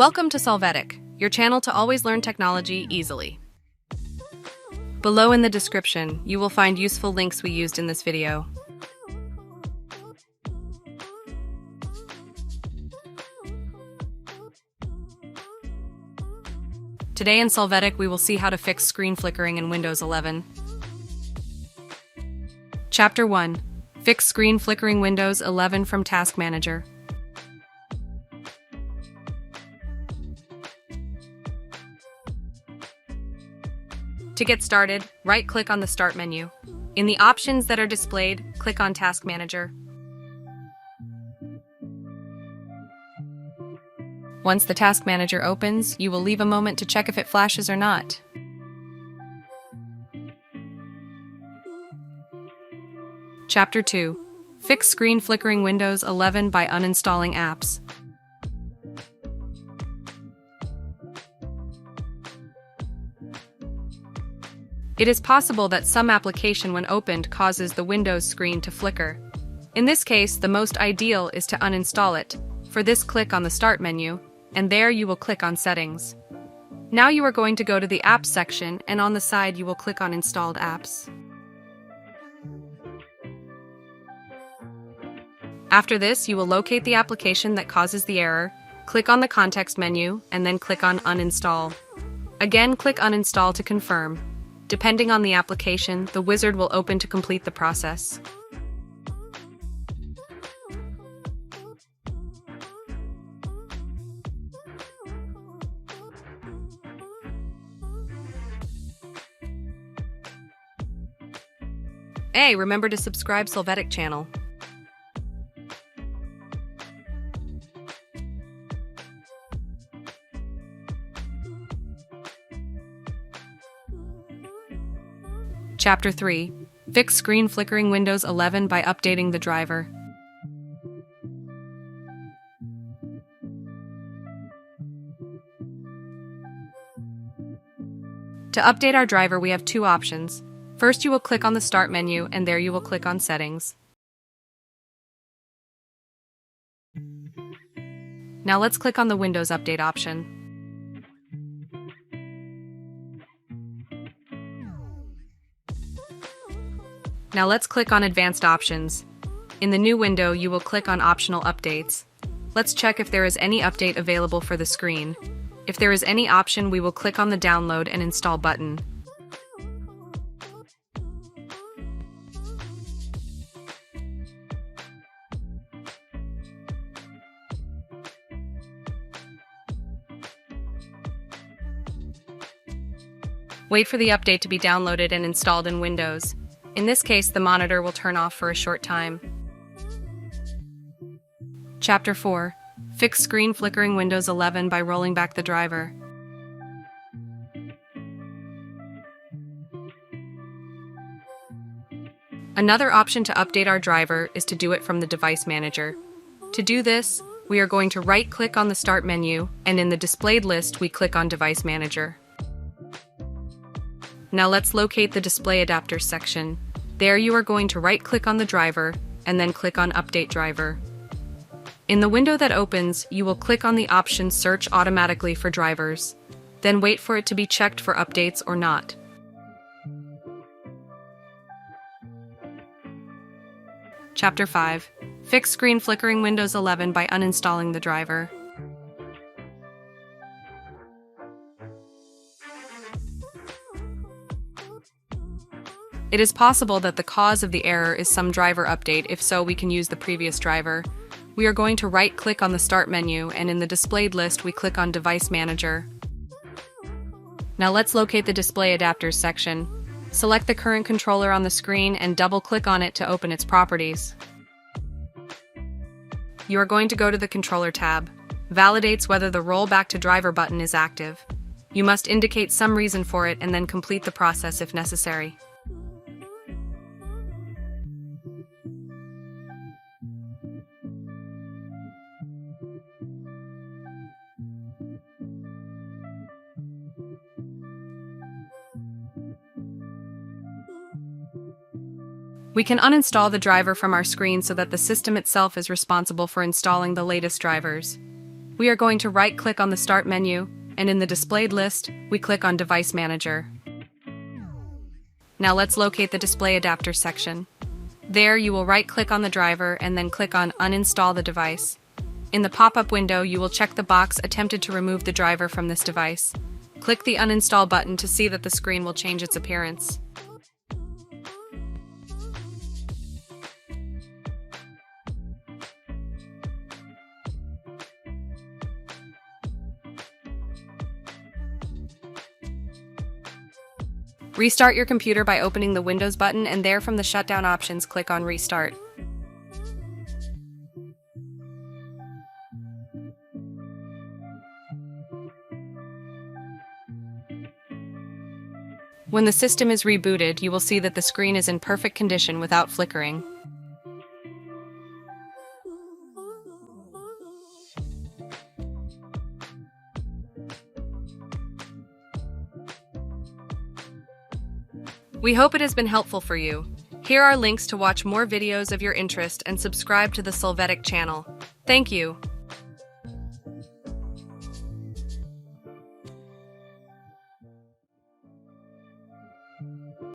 Welcome to Solvetic, your channel to always learn technology easily. Below in the description, you will find useful links we used in this video. Today in Solvetic, we will see how to fix screen flickering in Windows 11. Chapter 1. Fix screen flickering Windows 11 from Task Manager. To get started, right-click on the Start menu. In the options that are displayed, click on Task Manager. Once the Task Manager opens, you will leave a moment to check if it flashes or not. Chapter 2. Fix screen flickering Windows 11 by uninstalling apps. It is possible that some application when opened causes the Windows screen to flicker. In this case, the most ideal is to uninstall it. For this, click on the Start menu, and there you will click on Settings. Now you are going to go to the Apps section, and on the side you will click on Installed Apps. After this, you will locate the application that causes the error, click on the Context menu, and then click on Uninstall. Again, click Uninstall to confirm. Depending on the application, the wizard will open to complete the process. Hey, remember to subscribe Solvetic channel. Chapter 3. Fix screen flickering Windows 11 by updating the driver. To update our driver, we have two options. First, you will click on the Start menu, and there you will click on Settings. Now let's click on the Windows Update option. Now let's click on Advanced Options. In the new window, you will click on Optional Updates. Let's check if there is any update available for the screen. If there is any option, we will click on the Download and Install button. Wait for the update to be downloaded and installed in Windows. In this case, the monitor will turn off for a short time. Chapter 4. Fix screen flickering Windows 11 by rolling back the driver. Another option to update our driver is to do it from the Device Manager. To do this, we are going to right-click on the Start menu, and in the displayed list, we click on Device Manager. Now let's locate the Display Adapters section. There you are going to right-click on the driver, and then click on Update Driver. In the window that opens, you will click on the option Search Automatically for Drivers. Then wait for it to be checked for updates or not. Chapter 5. Fix screen flickering Windows 11 by uninstalling the driver. It is possible that the cause of the error is some driver update. If so, we can use the previous driver. We are going to right-click on the Start menu, and in the displayed list, we click on Device Manager. Now let's locate the Display Adapters section. Select the current controller on the screen and double-click on it to open its properties. You are going to go to the Controller tab. Validates whether the Roll Back to Driver button is active. You must indicate some reason for it and then complete the process if necessary. We can uninstall the driver from our screen so that the system itself is responsible for installing the latest drivers. We are going to right-click on the Start menu, and in the displayed list, we click on Device Manager. Now let's locate the Display Adapters section. There, you will right-click on the driver and then click on Uninstall the device. In the pop-up window, you will check the box attempted to remove the driver from this device. Click the Uninstall button to see that the screen will change its appearance. Restart your computer by opening the Windows button, and there from the shutdown options, click on Restart. When the system is rebooted, you will see that the screen is in perfect condition without flickering. We hope it has been helpful for you. Here are links to watch more videos of your interest and subscribe to the Solvetic channel. Thank you.